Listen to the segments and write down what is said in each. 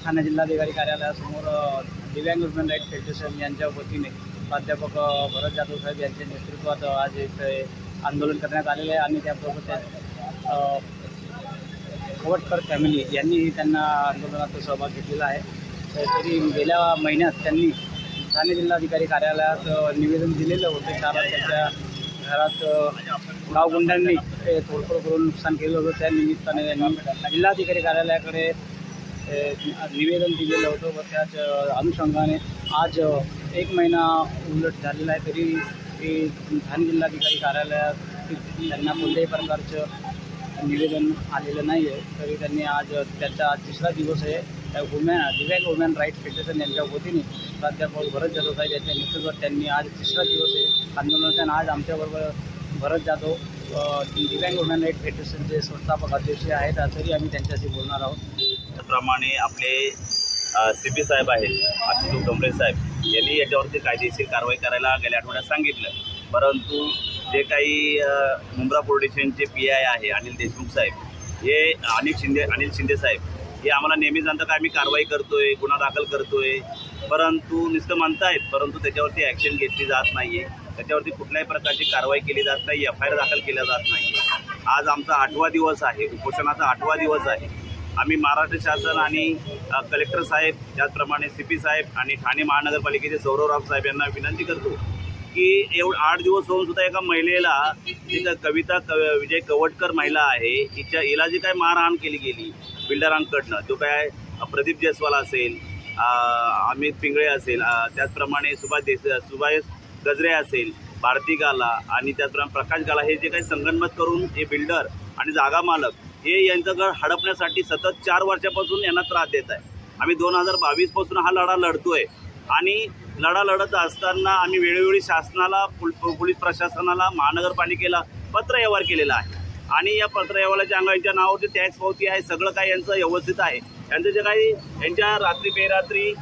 ठाणे जिल्हाधिकारी कार्यालयासमोर दिव्यांग ह्युमन राईट्स फेडरेशन यांच्या वतीने प्राध्यापक भरत जाधव साहेब यांच्या नेतृत्वात आज इथे आंदोलन करण्यात आलेले आहे आणि त्याबरोबर खवटकर फॅमिली यांनी त्यांना आंदोलनात सहभाग घेतलेला आहे। तरी गेल्या महिन्यात त्यांनी ठाणे जिल्हाधिकारी कार्यालयात निवेदन दिलेलं होतं, कारण त्यांच्या घरात गावगुंडांनी तोडफोड करून नुकसान केलं होतं। त्या निमित्ताने यांनी जिल्हाधिकारी कार्यालयाकडे निवेदन दिलेलं होतं व त्याच अनुषंगाने आज 1 महिना उलट झालेला आहे, तरी ठाणे जिल्हाधिकारी कार्यालयात त्यांना कोणत्याही प्रकारचं निवेदन आलेलं नाही आहे। तरी त्यांनी आज त्याचा तिसरा दिवस आहे। दिव्यांग ह्युमन राईट्स फेडरेशन यांच्या वतीने प्राध्यापक भरत जाधव साहेब यांच्या नेतृत्वात त्यांनी आज तिसरा दिवस आहे आंदोलनाचा। आज आमच्याबरोबर भरत जाधव दिव्यांग ह्युमन राईट्स फेडरेशनचे संस्थापक अध्यक्ष आहेत, तरी आम्ही त्यांच्याशी बोलणार आहोत। त्याप्रमाणे आपले CP साहेब आहेत आशुतोष डोंबरे साहेब यांनी याच्यावरती कायदेशीर कारवाई करायला गेल्या आठवड्यात सांगितलं, परंतु जे काही मुंब्रा पोलीस स्टेशनचे PI आहे अनिल देशमुख साहेब, हे अनिल शिंदे साहेब हे आम्हाला नेहमी सांगतात की आम्ही कारवाई करतोय, गुन्हा दाखल करतोय, परंतु नुसतं म्हणतायत, परंतु त्याच्यावरती ॲक्शन घेतली जात नाही आहे, त्याच्यावरती कुठल्याही प्रकारची कारवाई केली जात नाही, FIR दाखल केल्या जात नाही आहे। आज आमचा 8वा दिवस आहे, उपोषणाचा 8वा दिवस आहे। आम्ही महाराष्ट्र शासन आणि कलेक्टर साहेब, त्याचप्रमाणे CP साहेब आणि ठाणे महानगरपालिकेचे सौरवराव साहेब यांना विनंती करतो की एवढं 8 दिवस होऊन सुद्धा एका महिलेला, जी कविता विजय कवटकर महिला आहे, हिला जी काय मारहाण केली गेली बिल्डरांकडनं, जो काय प्रदीप जयस्वाल असेल, अमित पिंगळे असेल, त्याचप्रमाणे सुभाष गजरे असेल, भारती गाला आणि त्याचप्रमाणे प्रकाश गाला, हे जे काही संगनमत करून हे बिल्डर आणि जागा मालक हे यांचं घर हडपण्यासाठी सतत 4 वर्षापासून यांना त्रास देत आहे। आम्ही 2022 पासून हा लढा लढतोय आणि लढा लढत असताना आम्ही वेळोवेळी शासनाला, पोलीस प्रशासनाला, महानगरपालिकेला पत्रव्यवहार केलेला आहे आणि या पत्रव्यवहाराच्या यांच्या नावावरती टॅक्स पावती आहे, सगळं काही यांचं व्यवस्थित आहे। यांचं जे काही यांच्या रात्री बेरात्री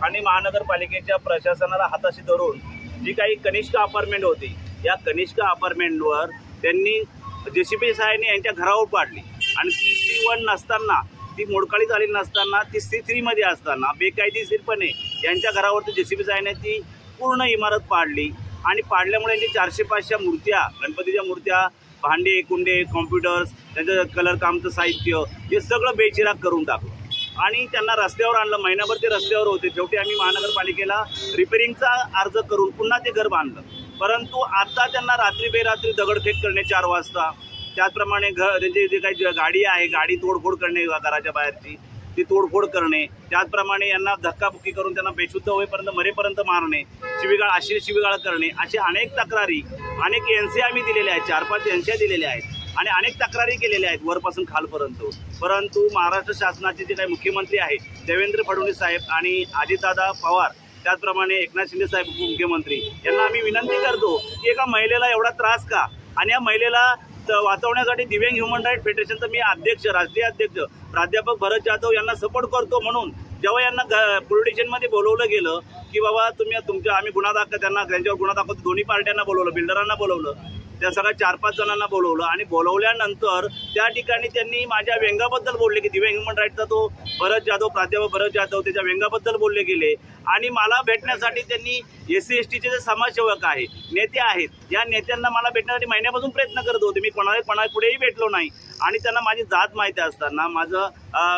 ठाणे महानगरपालिकेच्या प्रशासनाला हाताशी धरून जी काही कनिष्क अपार्टमेंट होती, या कनिष्क अपार्टमेंटवर त्यांनी JCB साहेबांनी यांच्या घरावर पाडली आणि ती C1 नसताना, ती मोडकाळी झालेली नसताना, ती C3 मध्ये असताना बेकायदेशीरपणे यांच्या घरावरती JCB साहेबांनी ती पूर्ण इमारत पाडली आणि पाडल्यामुळे यांची 400-500 मूर्त्या, गणपतीच्या मूर्त्या, भांडे कुंडे, कॉम्प्युटर्स, त्यांचं कलर कामचं साहित्य हे सगळं बेचिराग करून टाकलं आणि त्यांना रस्त्यावर आणलं। महिनाभर ते रस्त्यावर होते। शेवटी आम्ही महानगरपालिकेला रिपेरिंगचा अर्ज करून पुन्हा ते घर बांधलं, परंतु आता त्यांना रात्री बेरात्री दगडफेक करणे 4 वाजता, त्याचप्रमाणे त्यांची जे काही गाडी आहे, गाडी तोडफोड करणे, घराच्या बाहेरची ती तोडफोड करणे, त्याचप्रमाणे यांना धक्काबुक्की करून त्यांना बेशुद्ध होईपर्यंत, मरेपर्यंत मारणे, शिवीगाळ, अशी शिवीगाळ करणे, असे अनेक तक्रारी, अनेक NC आम्ही दिलेल्या आहेत, 4-5 NC दिलेल्या आहेत आणि अनेक तक्रारी केलेल्या आहेत वरपासून खालपर्यंत। परंतु महाराष्ट्र शासनाचे जे काही मुख्यमंत्री आहेत देवेंद्र फडणवीस साहेब आणि अजितदादा पवार, त्याचप्रमाणे एकनाथ शिंदे साहेब उपमुख्यमंत्री, यांना आम्ही विनंती करतो की एका महिलेला एवढा त्रास का, आणि या महिलेला वाचवण्यासाठी दिव्यांग ह्युमन राईट्स फेडरेशनचा मी अध्यक्ष, राष्ट्रीय अध्यक्ष प्राध्यापक भरत जाधव यांना सपोर्ट करतो। म्हणून जेव्हा यांना पोलीस स्टेशनमध्ये बोलवलं गेलं की बाबा आम्ही गुन्हा दाखल, त्यांच्यावर गुन्हा दाखल, दोन्ही पार्ट्यांना बोलवलं, बिल्डरांना बोलवलं, त्या सगळ्या 4-5 जणांना बोलवलं आणि बोलवल्यानंतर त्या ठिकाणी त्यांनी माझ्या व्यंगाबद्दल बोलले की दिव्यांग ह्युमन राईट्सचा तो भरत जाधव, प्राध्यापक भरत जाधव, त्याच्या व्यंगाबद्दल बोलले गेले आणि मला भेटण्यासाठी त्यांनी SC STचे जे समाजसेवक आहे, नेते आहेत, या नेत्यांना मला भेटण्यासाठी महिन्यापासून प्रयत्न करत होते। मी कोणाला पुढेही भेटलो नाही आणि त्यांना माझी जात माहिती असताना,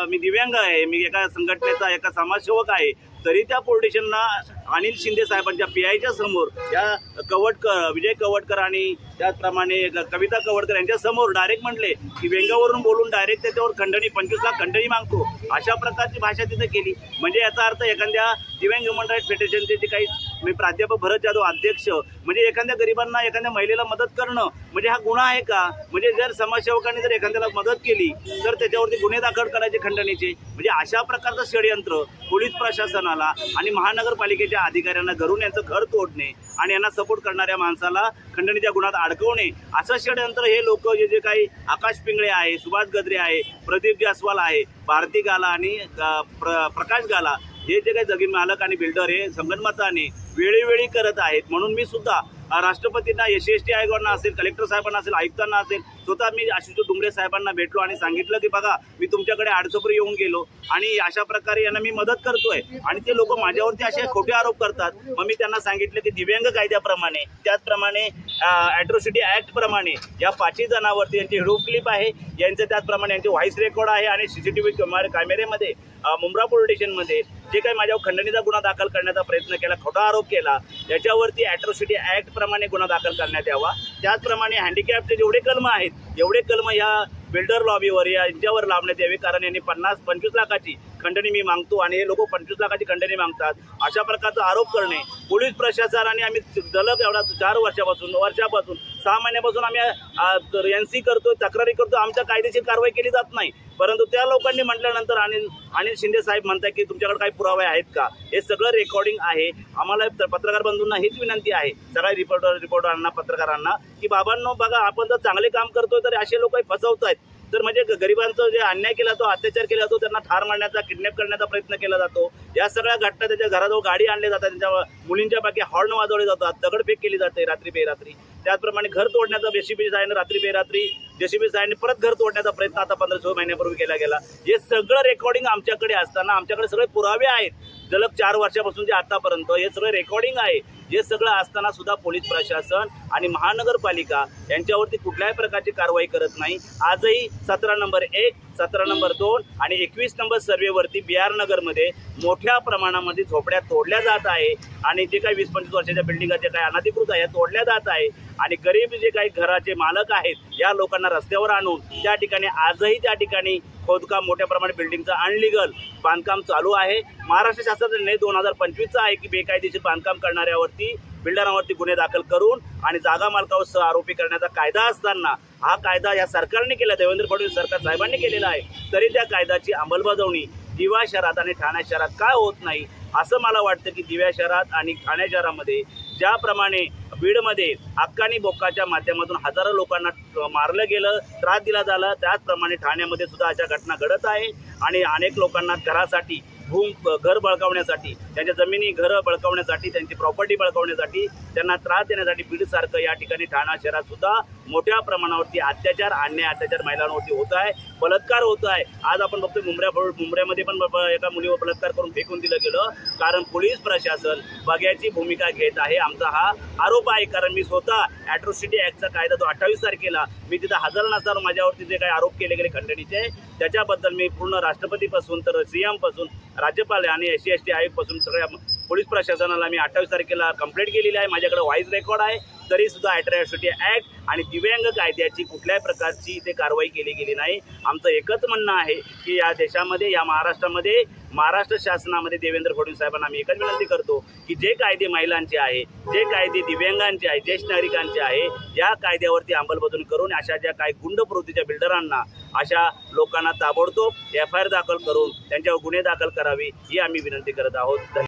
मी दिव्यांग आहे, मी एका संघटनेचा एका समाजसेवक आहे, तरी त्या पोलीस स्टेशनला अनिल शिंदे साहेबांच्या PIच्या समोर या विजय कवटकर आणि त्याचप्रमाणे कविता कवटकर यांच्या समोर डायरेक्ट म्हटले की व्यंगावरून बोलून डायरेक्ट त्याच्यावर खंडणी, 25 लाख खंडणी मागतो, अशा प्रकारची भाषा तिथे केली। म्हणजे याचा अर्थ एखाद्या दिव्यांग ह्युमन राईट्स फेडरेशनचे जे काही मी प्राध्यापक भरत जाधव अध्यक्ष, म्हणजे एखाद्या गरिबांना, एखाद्या महिलेला मदत करणं म्हणजे हा गुन्हा आहे का? म्हणजे जर समाजसेवकांनी जर एखाद्याला मदत केली तर त्याच्यावरती गुन्हे दाखल करायचे खंडणीचे, म्हणजे अशा प्रकारचं षडयंत्र पोलीस प्रशासनाला आणि महानगरपालिकेच्या अधिकाऱ्यांना घरून यांचं घर तोडणे आणि यांना सपोर्ट करणाऱ्या माणसाला खंडणीच्या गुन्ह्यात अडकवणे, असं षडयंत्र हे लोक जे काही आकाश पिंगळे आहे, सुभाष गजरे आहे, प्रदीप जयस्वाल आहे, भारती गाला आणि प्रकाश गाला, हे जे काही जमीन मालक आणि बिल्डर हे संगनमताने वेळोवेळी करत आहेत। म्हणून मी सुद्धा राष्ट्रपतींना, SC ST आयोगांना असेल, कलेक्टर साहेबांना असेल, आयुक्तांना असेल, स्वतः मी आशुतोष डोंगरे साहेबांना भेटलो आणि सांगितलं की बघा मी तुमच्याकडे आडसोपरी येऊन गेलो आणि अशा प्रकारे यांना मी मदत करतोय आणि ते लोक माझ्यावरती असे खोटे आरोप करतात। मग मी त्यांना सांगितलं की दिव्यांग कायद्याप्रमाणे त्याचप्रमाणे ॲट्रॉसिटी ऍक्ट प्रमाणे या 5 जणांवरती यांची व्हिडिओ क्लिप आहे, यांचं त्याचप्रमाणे यांचे व्हॉइस रेकॉर्ड आहे आणि CCTV कॅमेरेमध्ये मुंब्रा पोलीस स्टेशनमध्ये जे काही माझ्यावर खंडणीचा गुन्हा दाखल करण्याचा प्रयत्न केला, खोटा आरोप केला, याच्यावरती ॲट्रॉसिटी ऍक्ट प्रमाणे गुन्हा दाखल करण्यात यावा। त्याचप्रमाणे हँडिकॅपचे जेवढे कलम आहेत एवढे कलम या बिल्डर लॉबीवर यांच्यावर लावण्यात यावे, कारण यांनी 50-25 लाखाची खंडणी मी मागतो आणि हे लोक 25 लाखाची खंडणी मागतात। अशा प्रकारचा आरोप करणे पोलीस प्रशासनाने आम्ही जलद एवढा 4 वर्षापासून 6 महिन्यापासून आम्ही NC करतो, तक्रारी करतो, आमच्या कायदेशीर कारवाई केली जात नाही। परंतु त्या लोकांनी म्हटल्यानंतर अनिल शिंदे साहेब म्हणतात की तुमच्याकडे काही पुरावे आहेत का? हे सगळं रेकॉर्डिंग आहे। आम्हाला पत्रकार बंधूंना हीच विनंती आहे, सगळ्या रिपोर्टरांना पत्रकारांना, की बाबांनो बघा आपण जर चांगले काम करतोय तर असे लोक फसवतायत। तर म्हणजे गरिबांचा जे अन्याय केला जातो, अत्याचार केला जातो, त्यांना ठार मारण्याचा किडनॅप करण्याचा प्रयत्न केला जातो। या सगळ्या घटना त्याच्या घराजवळ गाडी आणली जातात, त्यांच्या मुलींच्या बाकी हॉर्न वाजवले जातात, दगडफेक केली जाते रात्री बेरात्री। त्याचप्रमाणे घर तोडण्याचा JCB साहेबांनी रात्री बेरात्री JCB साहेबांनी परत घर तोडण्याचा प्रयत्न आता 15-16 महिन्यापूर्वी केला गेला। हे सगळं रेकॉर्डिंग आमच्याकडे असताना आमच्याकडे सगळे पुरावे आहेत, जलद 4 वर्षापासून जे आतापर्यंत हे सगळं रेकॉर्डिंग आहे। हे सगळं असताना सुद्धा पोलीस प्रशासन आणि महानगरपालिका यांच्यावरती कुठल्याही प्रकारची कारवाई करत नाही। आजही 17 नंबर 1, 17 नंबर 2 आणि 21 नंबर सर्वेवरती BR नगरमध्ये मोठ्या प्रमाणामध्ये झोपड्या तोडल्या जात आहे आणि जे काही 20-25 वर्षाच्या बिल्डिंगा जे काही अनधिकृत आहे तोडल्या जात आहे आणि गरीब जे काही घराचे मालक आहेत या लोकांना रस्त्यावर आणून त्या ठिकाणी आजही त्या ठिकाणी खोदकाम मोठ्या प्रमाणात बिल्डिंगचं अनलिगल बांधकाम चालू आहे। महाराष्ट्र शासनाचा निर्णय 2025चा आहे की बेकायदेशीर बांधकाम करणाऱ्यावरती बिल्डरांवरती गुन्हे दाखल करून आणि जागा मालकावर सह आरोपी करण्याचा कायदा असताना हा कायदा या सरकारने केला, देवेंद्र फडणवीस सरकार साहेबांनी केलेला आहे, तरी त्या कायद्याची अंमलबजावणी दिवा शहरात आणि ठाणे शहरात काय होत नाही असं मला वाटतं की दिव्या शहरात आणि ठाणे शहरामध्ये ज्याप्रमाणे बीडमध्ये हक्कानी बोक्काच्या माध्यमातून हजारो लोकांना मारलं गेलं, त्रास दिला झाला, त्याचप्रमाणे ठाण्यामध्ये सुद्धा अशा घटना घडत आहे आणि अनेक लोकांना घरासाठी घर बळकावण्यासाठी, त्यांच्या जमिनी घरं बळकावण्यासाठी, त्यांची प्रॉपर्टी बळकावण्यासाठी, त्यांना त्रास देण्यासाठी बीडसारखं या ठिकाणी ठाणा शहरात सुद्धा मोठ्या प्रमाणावरती अत्याचार महिलांवरती होत आहे, बलात्कार होत आहे। आज आपण बघतो मुंब्र्यामध्ये पण एका मुलीवर बलात्कार करून फेकून दिलं गेलं, कारण पोलीस प्रशासन बघ्याची भूमिका घेत आहे। आमचा हा आरोप आहे, कारण मी स्वतः ॲट्रॉसिटी ऍक्टचा कायदा जो 28 तारखेला मी तिथं हजर नसताना माझ्यावरती जे काही आरोप केले गेले खंडणीचे, त्याच्याबद्दल मी पूर्ण राष्ट्रपतीपासून तर CM पासून राज्यपाल आणि SC/ST आयोगपासून सगळ्या पोलीस प्रशासनाला मी 28 तारखेला कंप्लेंट केलेली आहे। माझ्याकडे व्हॉइस रेकॉर्ड आहे, तरी सुद्धा ॲट्रॉसिटी ऍक्ट आणि दिव्यांग कायद्याची कुठल्याही प्रकारची इथे कारवाई केली गेली नाही। आमचं एकच म्हणणं आहे की या देशामध्ये, या महाराष्ट्रामध्ये, महाराष्ट्र शासनामध्ये देवेंद्र फडणवीस साहेबांना आम्ही एकच विनंती करतो की जे कायदे महिलांचे आहे, जे कायदे दिव्यांगांचे आहे, ज्येष्ठ नागरिकांचे आहे, या कायद्यावरती अंमलबजावणी करून अशा ज्या काही गुंड प्रवृत्तीच्या बिल्डरांना, अशा लोकांना ताबडतोब FIR दाखल करून त्यांच्यावर गुन्हे दाखल करावे ही आम्ही विनंती करत आहोत।